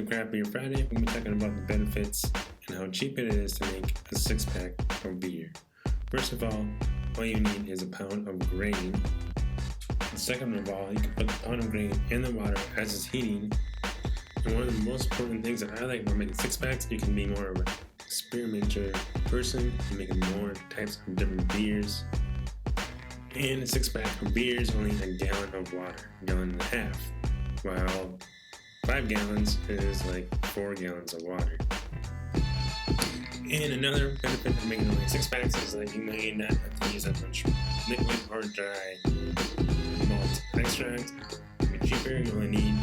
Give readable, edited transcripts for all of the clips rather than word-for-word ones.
to Craft Beer Friday. We'll be talking about the benefits and how cheap it is to make a 6-pack of beer. First of all you need is a pound of grain. Second of all, you can put the pound of grain in the water as it's heating. And one of the most important things that I like about making 6-packs, you can be more of an experimenter person and making more types of different beers. And a 6-pack of beer is only a gallon of water, a gallon and a half, while 5 gallons is like 4 gallons of water. And another benefit of making only 6-packs is that you may not have to use that much liquid or dry malt extract. To be cheaper, you only need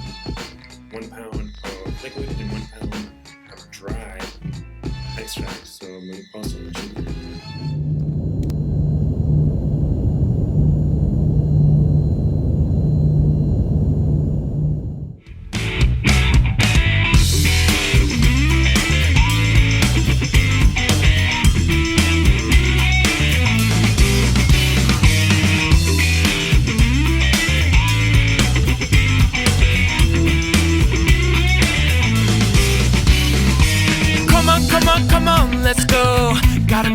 1 pound of liquid and 1 pound of dry extract, so it may also be cheaper. Come on, let's go. Got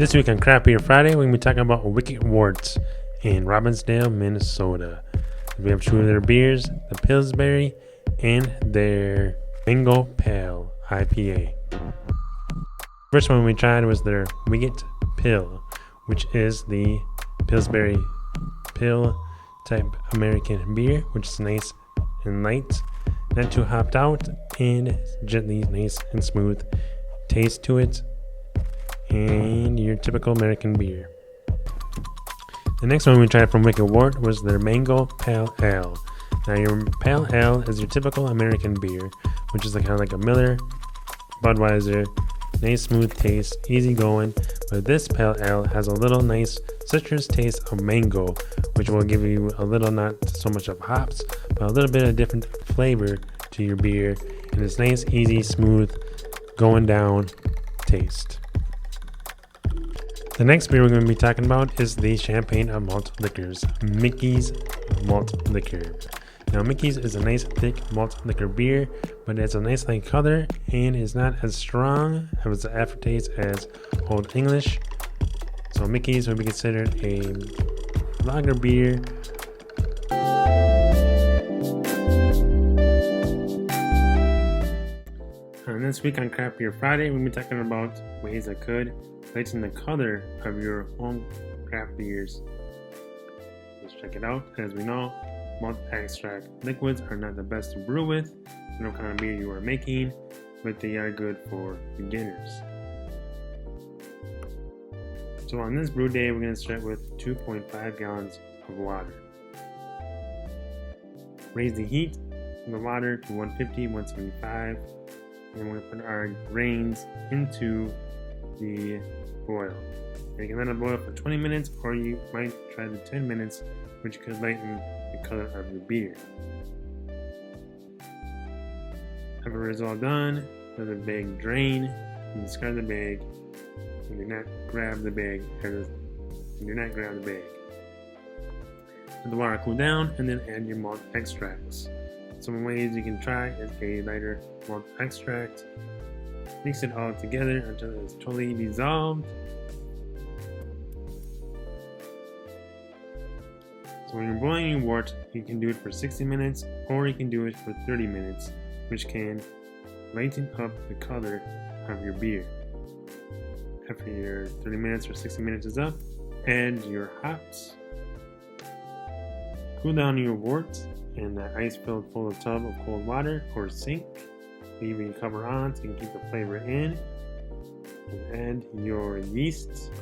This week on Craft Beer Friday, we're going to be talking about Wicked Wort in Robbinsdale, Minnesota. We have two of their beers, the Pillsbury and their Mango Pale IPA. First one we tried was their Wicked Pill, which is the Pillsbury Pill type American beer, which is nice and light, not too hopped out, and gently nice and smooth taste to it, and your typical American beer. The next one we tried from Wicked Wort was their Mango Pale Ale. Now your Pale Ale is your typical American beer, which is kind of like a Miller, Budweiser, nice smooth taste, easy going, but this Pale Ale has a little nice citrus taste of mango, which will give you a little, not so much of hops, but a little bit of different flavor to your beer, and it's nice, easy, smooth, going down taste. The next beer we're going to be talking about is the Champagne of Malt Liquors, Mickey's Malt Liquor. Now Mickey's is a nice thick malt liquor beer, but it's a nice light color and is not as strong as the aftertaste as Old English. So Mickey's would be considered a lager beer. And this week on Craft Beer Friday, we'll be talking about ways that could lighten the color of your home craft beers. Let's check it out. As we know, malt extract liquids are not the best to brew with, no kind of beer you are making, but they are good for beginners. So on this brew day, we're going to start with 2.5 gallons of water. Raise the heat of the water to 150, 175, and we're going to put our grains into the boil. And you can let it boil for 20 minutes, or you might try the 10 minutes, which could lighten the color of your beer. After it's all done, let the bag drain, and discard the bag, and do not grab the bag. Let the water cool down, and then add your malt extracts. Some ways you can try is a lighter malt extract. Mix it all together until it's totally dissolved. So when you're boiling your wort, you can do it for 60 minutes or you can do it for 30 minutes, which can lighten up the color of your beer. After your 30 minutes or 60 minutes is up, add your hops. Cool down your wort in an ice-filled full tub of cold water or sink. Leave your cover on so you can keep the flavor in. And add your yeast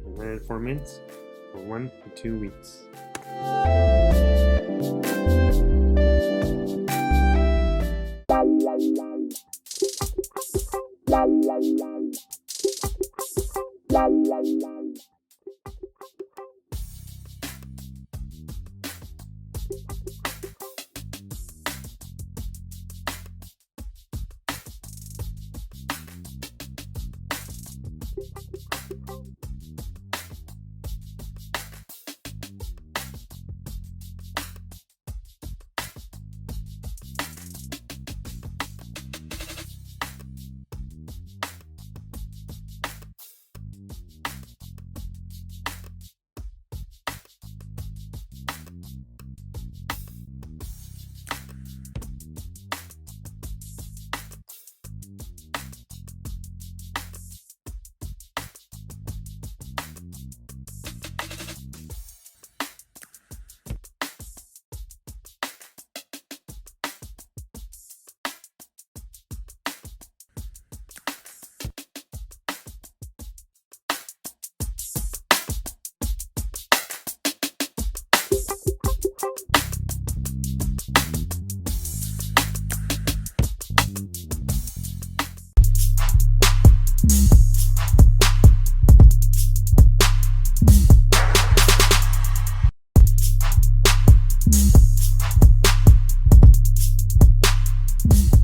and let it ferment for 1 to 2 weeks.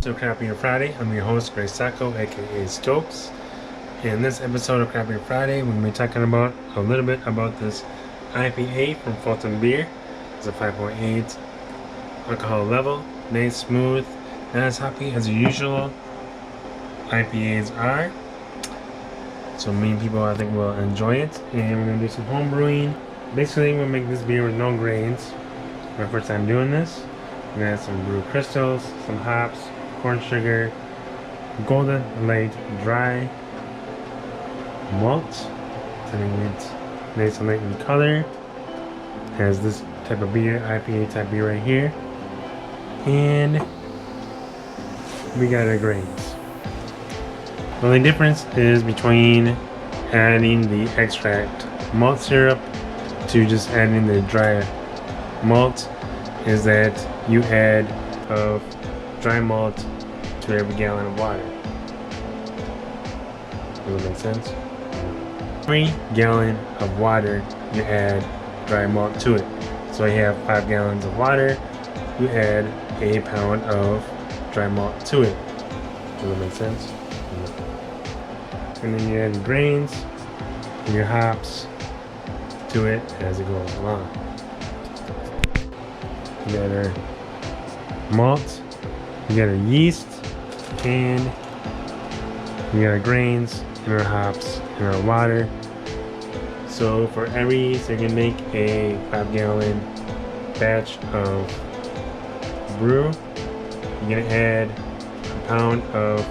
So Craft Beer Friday, I'm your host Greg Sacco, aka Stokes. In this episode of Craft Beer Friday, we're going to be talking about a little bit about this IPA from Fulton Beer. It's a 5.8 alcohol level, nice, smooth, not as hoppy as the usual IPAs are. So many people I think will enjoy it. And we're gonna do some home brewing. Basically, we'll make this beer with no grains. My first time doing this. We're gonna add some brew crystals, some hops, corn sugar, golden light dry malt, turning it nice and light in color. Has this type of beer, IPA type beer right here. And we got our grains. The only difference is between adding the extract malt syrup to just adding the dry malt is that you add of dry malt to every gallon of water. Does that make sense? Every gallon of water you add dry malt to it. So you have 5 gallons of water, you add a pound of dry malt to it. Does that make sense? And then you add grains and your hops to it as it goes along. You got our malt, you got our yeast, and we got our grains and our hops and our water. So for every, so you can make a 5-gallon batch of brew, you're gonna add a pound of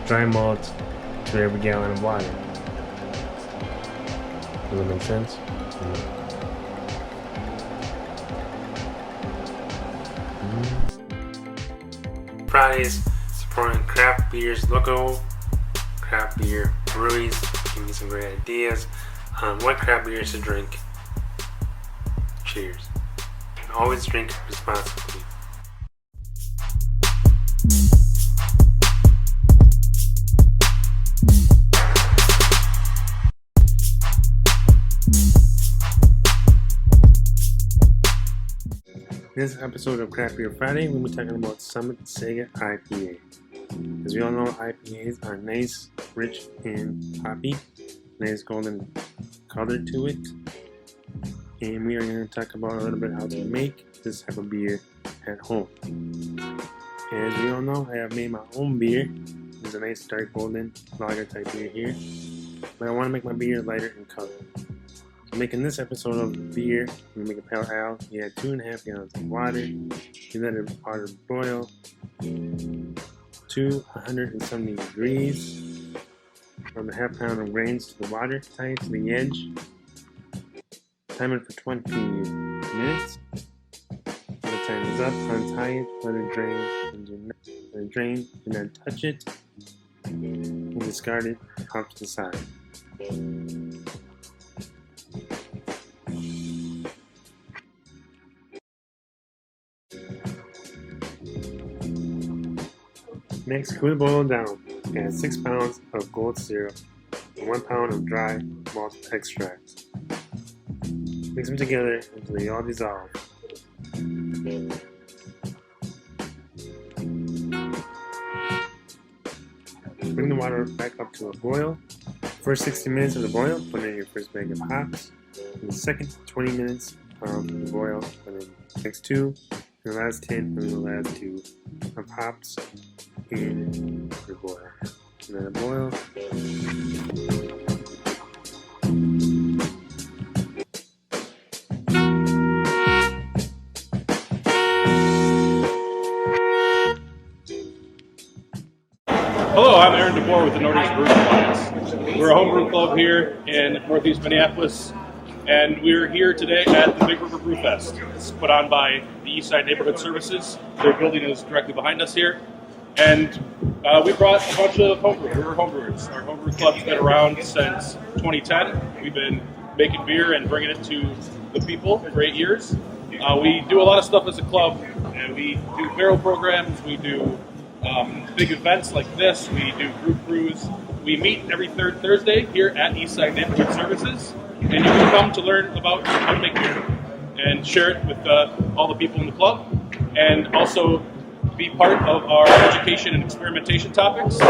dry malt to every gallon of water. Does that make sense? Fridays supporting craft beers, local craft beer breweries, give me some great ideas on what craft beers to drink. Cheers. And always drink responsibly. In this episode of Craft Beer Friday, we'll be talking about Summit Sega IPA. As we all know, IPAs are nice, rich, and hoppy. Nice golden color to it. And we are going to talk about a little bit how to make this type of beer at home. As we all know, I have made my own beer. It's a nice dark golden lager type beer here. But I want to make my beer lighter in color. Making this episode of beer, we make a pale ale. You add 2.5 gallons of water. You let the water boil to 170 degrees. From a half pound of grains to the water, tie it to the edge. Time it for 20 minutes. When the time is up, untie it, let it drain, and then touch it, and discard it off to the side. Next, cool the boil down. Add 6 pounds of gold syrup and 1 pound of dry malt extract. Mix them together until they all dissolve. Bring the water back up to a boil. First 60 minutes of the boil, put in your first bag of hops. In the second 20 minutes of the boil, put in the next 2. In the last 10, put in the last 2 of hops. In the boil. And then the boil. Hello, I'm Aaron DeBoer with the Northeast Brewing Alliance. We're a homebrew club here in Northeast Minneapolis, and we're here today at the Big River Brew Fest. It's put on by the Eastside Neighborhood Services. Their building is directly behind us here. And we brought a bunch of homebrewers. We're homebrewers. Our homebrew club's been around since 2010. We've been making beer and bringing it to the people for 8 years. We do a lot of stuff as a club. And we do barrel programs. We do big events like this. We do group brews. We meet every third Thursday here at Eastside Neighborhood Services. And you can come to learn about how to make beer and share it with all the people in the club. And also be part of our education and experimentation topics.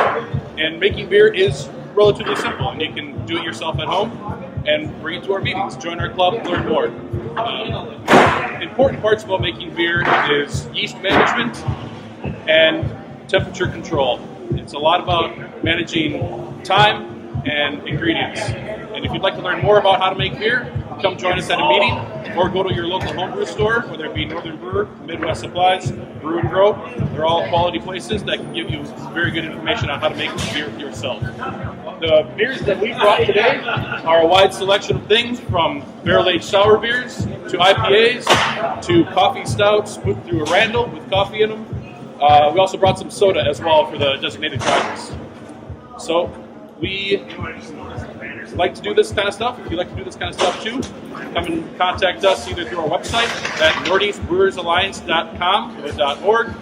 And making beer is relatively simple, and you can do it yourself at home and bring it to our meetings. Join our club, learn more. Important parts about making beer is yeast management and temperature control. It's a lot about managing time and ingredients. And if you'd like to learn more about how to make beer, come join us at a meeting or go to your local homebrew store, whether it be Northern Brewer, Midwest Supplies, Brew and Grow. They're all quality places that can give you very good information on how to make beer yourself. The beers that we brought today are a wide selection of things, from barrel-aged sour beers to IPAs to coffee stouts put through a Randall with coffee in them. We also brought some soda as well for the designated drivers. So we like to do this kind of stuff. If you like to do this kind of stuff too, come and contact us either through our website at northeastbrewersalliance.com or .org,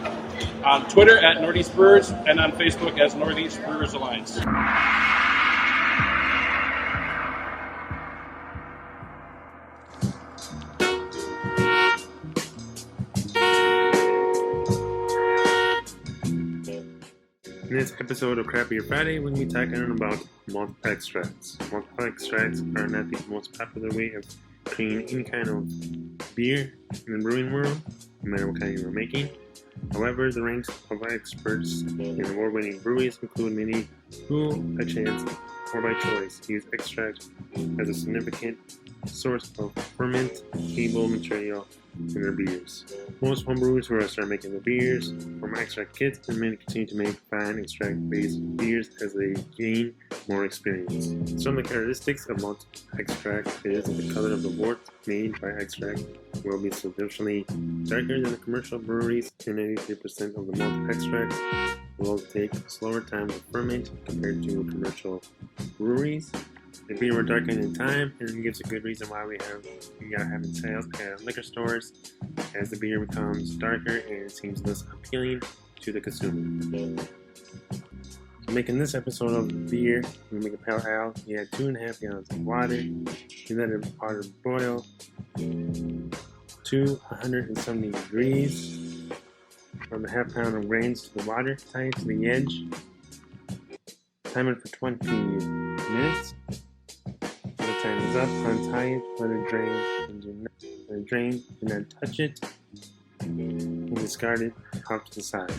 on Twitter at Northeast Brewers, and on Facebook as Northeast Brewers Alliance. In this episode of Craft Beer Friday, we're going to be talking about malt extracts. Malt extracts are not the most popular way of creating any kind of beer in the brewing world, no matter what kind you're making. However, the ranks of experts in award-winning breweries include many who, by chance or by choice, use extract as a significant source of fermentable material in their beers. Most homebrewers who are starting making their beers from extract kits, and many continue to make fine extract-based beers as they gain more experience. Some of the characteristics of malt extract is that the color of the wort made by extract will be substantially darker than the commercial breweries, and 83% of the malt extract will take a slower time to ferment compared to commercial breweries. The beer will darken in time, and it gives a good reason why we are having sales at liquor stores as the beer becomes darker and it seems less appealing to the consumer. So making this episode of beer, we make a pale ale. You add 2.5 gallons of water. You let the water boil to 170 degrees. From a half pound of grains to the water, tie it to the edge. Time it for 20 minutes. When the time is up, untie it, let it drain, do not touch it, and discard it off to the side.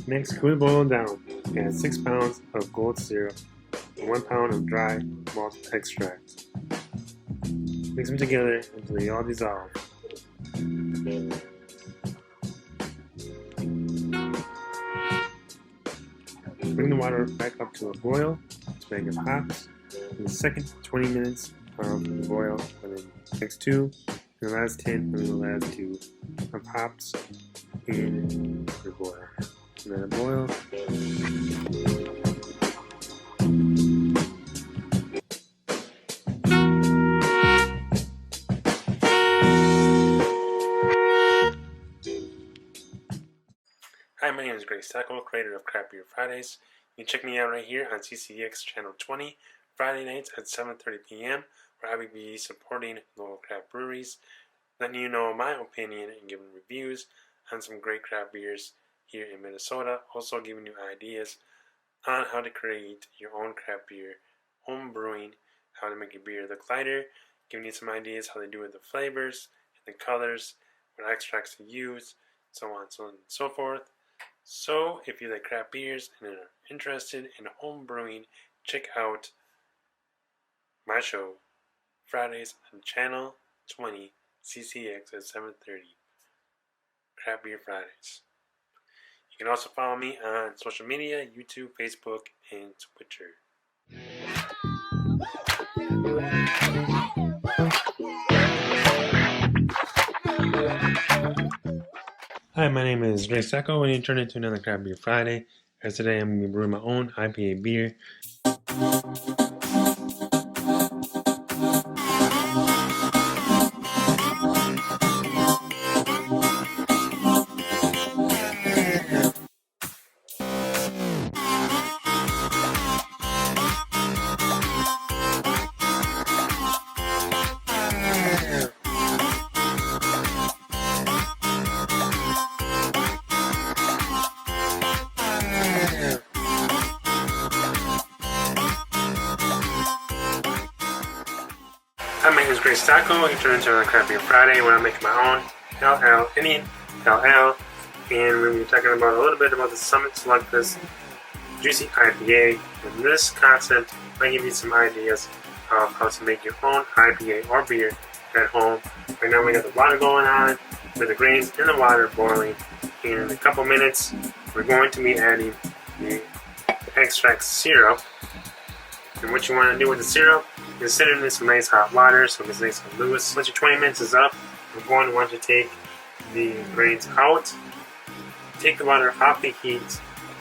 Next, cool it boil down. Add 6 pounds of gold syrup and 1 pound of dry malt extract. Mix them together until they all dissolve. Bring the water back up to a boil to make it hops. In the second 20 minutes of the boil, and then next 2, and the last 10, and then the last 2 of hops in the boil. And then a boil. Hi, my name is Greg Sacco, creator of Craft Beer Fridays. You can check me out right here on CCX Channel 20, Friday nights at 7:30 p.m., where I will be supporting local craft breweries, letting you know my opinion and giving reviews on some great craft beers here in Minnesota, also giving you ideas on how to create your own craft beer, home brewing, how to make your beer look lighter, giving you some ideas how to do it, the flavors and the colors, what extracts to use, so on and so forth. So, if you like craft beers and are interested in home brewing, check out my show, Fridays on Channel 20, CCX at 7:30, Craft Beer Fridays. You can also follow me on social media, YouTube, Facebook, and Twitter. Hi, my name is Ray Sacco, and you turn into another Craft Beer Friday. As today, I'm going to be brewing my own IPA beer. Hi, my name is Grace Taco. You turn into another Craft Beer Friday where I'm making my own Indian LL, and we'll be talking about a little bit about the Summit Slugfest Juicy IPA. In this concept, I give you some ideas of how to make your own IPA or beer at home. Right now we got the water going on with the grains in the water boiling, and in a couple minutes we're going to be adding the extract syrup. And what you want to do with the syrup is set it in some nice hot water so it's nice and loose. Once your 20 minutes is up, we're going to want to take the grains out. Take the water off the heat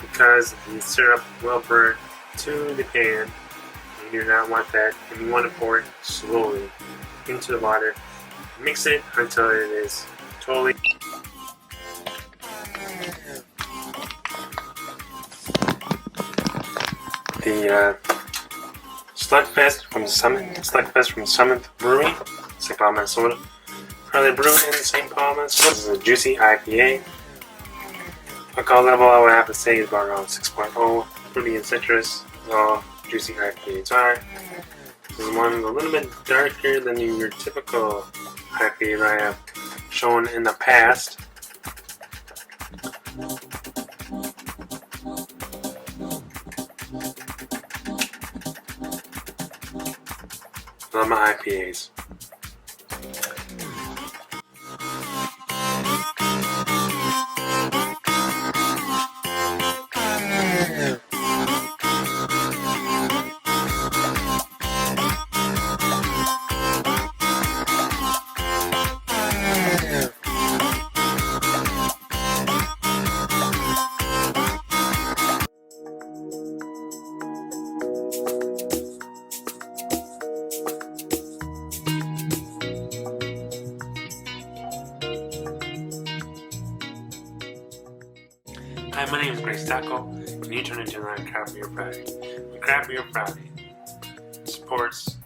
because the syrup will burn to the pan. You do not want that, and you want to pour it slowly into the water. Mix it until it is totally the Slugfest from Summit Brewing, St. Paul, Minnesota. Currently brewed in St. Paul, Minnesota. This is a juicy IPA. Alcohol level, I would have to say, is about around 6.0. Fruity and citrus, as all juicy IPAs are. This is one a little bit darker than your typical IPA that I have shown in the past. Love my IPAs. Hi, my name is Grace Taco, and you turn into another Craft Beer Friday. Craft Beer Friday supports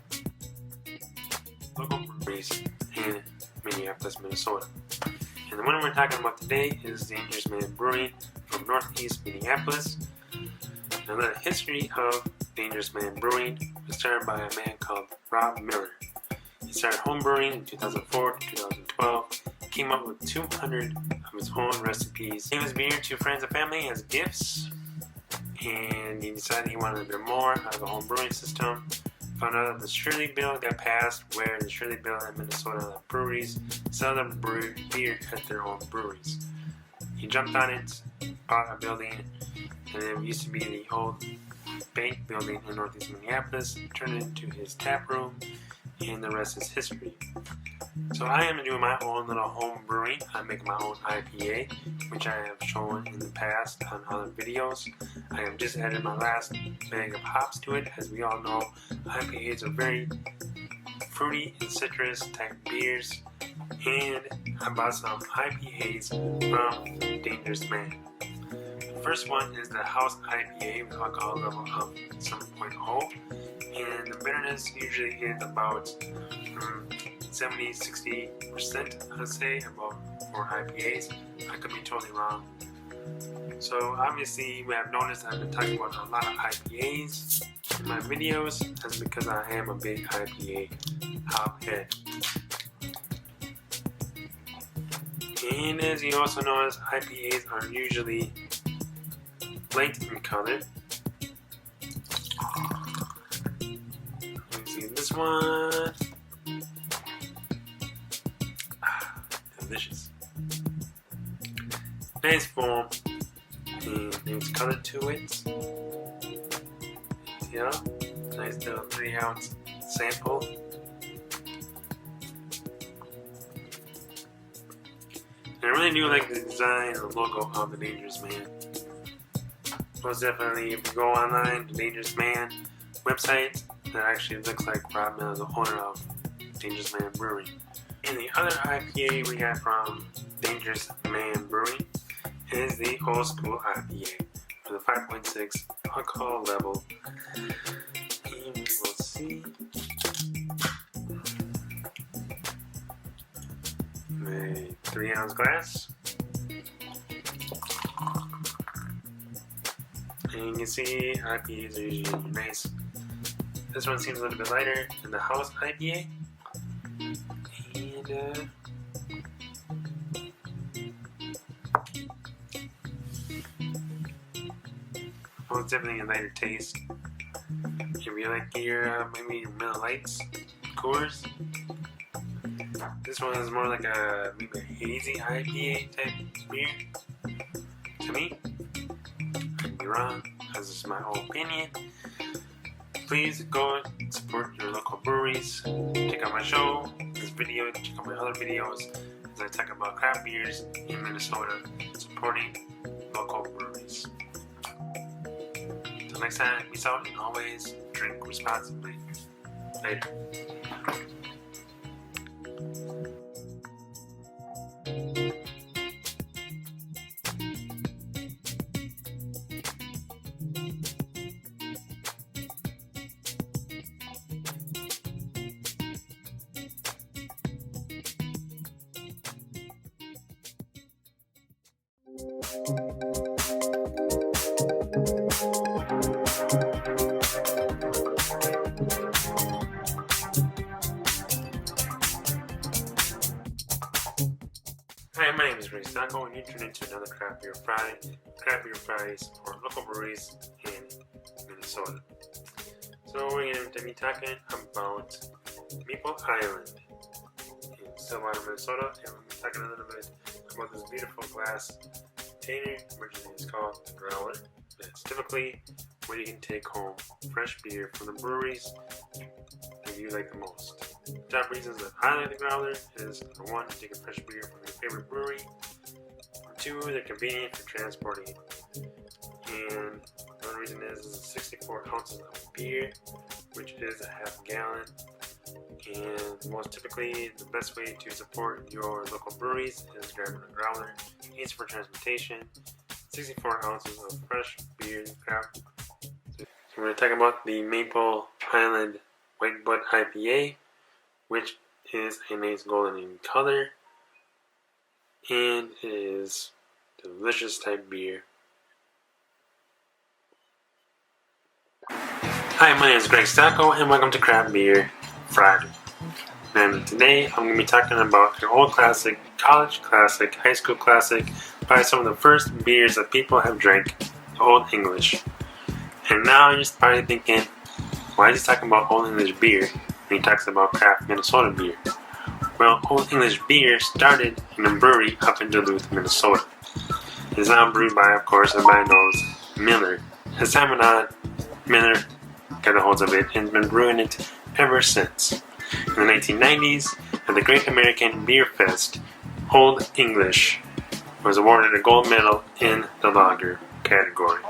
local breweries in Minneapolis, Minnesota. And the one we're talking about today is Dangerous Man Brewing from Northeast Minneapolis. Now, the history of Dangerous Man Brewing was started by a man called Rob Miller. He started home brewing in 2004 to 2012. Came up with 200 of his own recipes. He gave his beer to friends and family as gifts, and he decided he wanted a bit more out of the home brewing system. Found out that the Shirley Bill got passed, where the Shirley Bill in Minnesota breweries sell their beer at their own breweries. He jumped on it, bought a building, and it used to be the old bank building in Northeast Minneapolis, turned it into his tap room, and the rest is history. So I am doing my own little home brewing. I'm making my own IPA, which I have shown in the past on other videos. I have just added my last bag of hops to it. As we all know, IPAs are very fruity and citrus type beers, and I bought some IPAs from Dangerous Man. The first one is the House IPA with alcohol level of 7.0, and the bitterness usually is about 70-60%, I'd say, about for IPAs. I could be totally wrong. So obviously you have noticed I've been talking about a lot of IPAs in my videos. That's because I am a big IPA hophead. And as you also notice, IPAs are usually light in color. Let me see this one. Delicious. Nice foam, and there's color to it. Yeah, nice little 3-ounce sample. And I really do like the design and the logo of the Dangerous Man. Most definitely, if you go online, the Dangerous Man website, that actually looks like Rob Miller is the owner of Dangerous Man Brewing. And the other IPA we got from Dangerous Man Brewing is the Old School IPA with a 5.6 alcohol level. And we will see. A 3-ounce glass. And you can see IPAs are usually nice. This one seems a little bit lighter than the House IPA. well, it's definitely a lighter taste. If you like your maybe your Miller Lights, Coors, this one is more like a maybe a hazy IPA type beer. To me, I could be wrong. This is my own opinion. Please go and support your local breweries. Check out my show, this video, check out my other videos as I talk about craft beers in Minnesota, supporting local breweries. Until next time, peace out, and always drink responsibly. Later. Hi, my name is Ray Stocko, and you tuned into another Craft Beer Friday. Craft Beer Fridays for local breweries in Minnesota. So we're going to be talking about Maple Island in Stillwater, Minnesota, and we'll be talking a little bit about this beautiful glass container, which is called the Growler. It's typically where you can take home fresh beer from the breweries that you like the most. The top reasons that I like the Growler is, number one, you take a fresh beer from your favorite brewery. Number two, they're convenient for transporting it. And the other reason is 64 ounces of beer, which is a half gallon. And most typically, the best way to support your local breweries is grabbing a Growler. Easy for transportation, 64 ounces of fresh beer craft. So we're going to talk about the Maple Island White Bud IPA, which is a nice golden in color and is delicious type beer. Hi, my name is Greg Stocko, and welcome to Craft Beer Friday. And today I'm going to be talking about an old classic, college classic, high school classic, probably some of the first beers that people have drank, Old English. And now you're probably thinking, why is he talking about Old English beer when he talks about craft Minnesota beer? Well, Old English beer started in a brewery up in Duluth, Minnesota. It is now brewed by, of course, everybody knows Miller. As time went on, Miller got a hold of it and has been brewing it ever since. In the 1990s, at the Great American Beer Fest, Old English was awarded a gold medal in the lager category.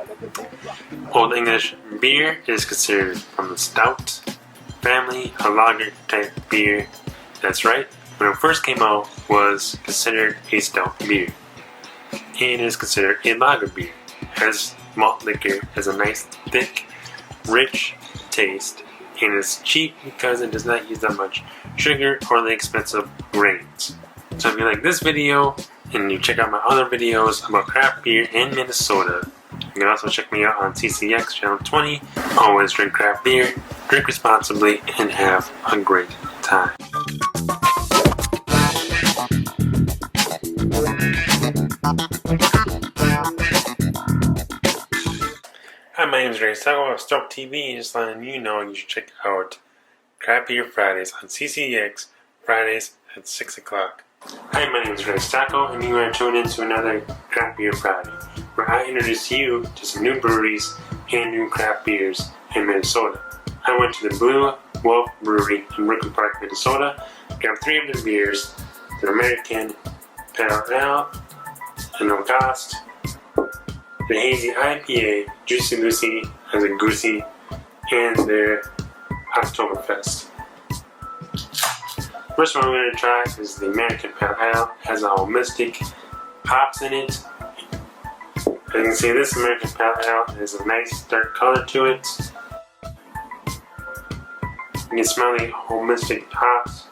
Old English beer is considered from the stout family, a lager type beer. That's right, when it first came out, was considered a stout beer. It is considered a lager beer. Has malt liquor, has a nice, thick, rich taste, and it's cheap because it does not use that much sugar or the expensive grains. So if you like this video and you check out my other videos about craft beer in Minnesota, you can also check me out on CCX Channel 20. Always drink craft beer, drink responsibly, and have a great time. Hi, my name is Ray Stocko of Stroke TV, just letting you know you should check out Craft Beer Fridays on CCX Fridays at 6 o'clock. Hi, my name is Ray Stocko, and you are tuned in to another Craft Beer Friday, where I introduce you to some new breweries and new craft beers in Minnesota. I went to the Blue Wolf Brewery in Brooklyn Park, Minnesota, grabbed 3 of their beers, the American Pale Ale, an Auguste, the Hazy IPA, Juicy Lucy as a Goosey, and their Oktoberfest. First one we're going to try is the American Pale Ale. It has a Mystic hops in it. As you can see, this American Pale Ale has a nice dark color to it. You can smell the whole Mystic hops.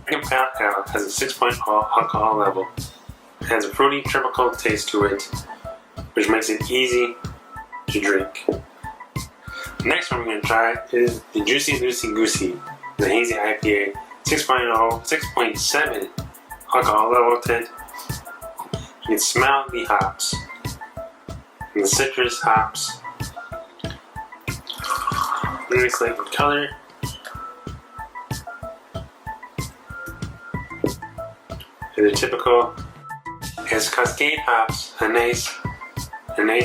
American Pale Ale has a 6.0 alcohol level. It has a fruity, tropical taste to it, which makes it easy to drink. The next one we're going to try is the Juicy Lucy Goosey. The Hazy IPA 6.0, 6.7 alcohol level tint. You can smell the hops, and the citrus hops. Nice light color. And the typical has Cascade hops, a nice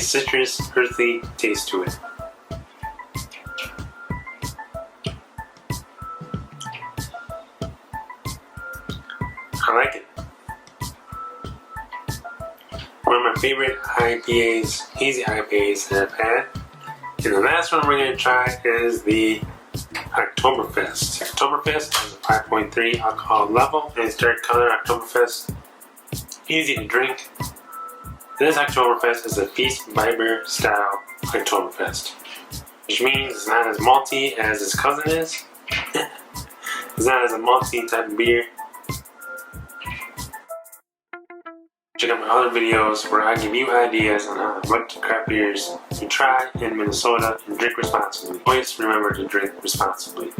citrus, earthy taste to it. I like it. One of my favorite IPAs, hazy IPAs that I've had. And the last one we're going to try is the Oktoberfest. Oktoberfest is a 5.3 alcohol level. Nice dark color Oktoberfest. Easy to drink. This Oktoberfest is a Feast Biber style Oktoberfest, which means it's not as malty as its cousin is. It's not as a malty type of beer. Check out my other videos where I give you ideas on what craft beers to try in Minnesota and drink responsibly. Always remember to drink responsibly.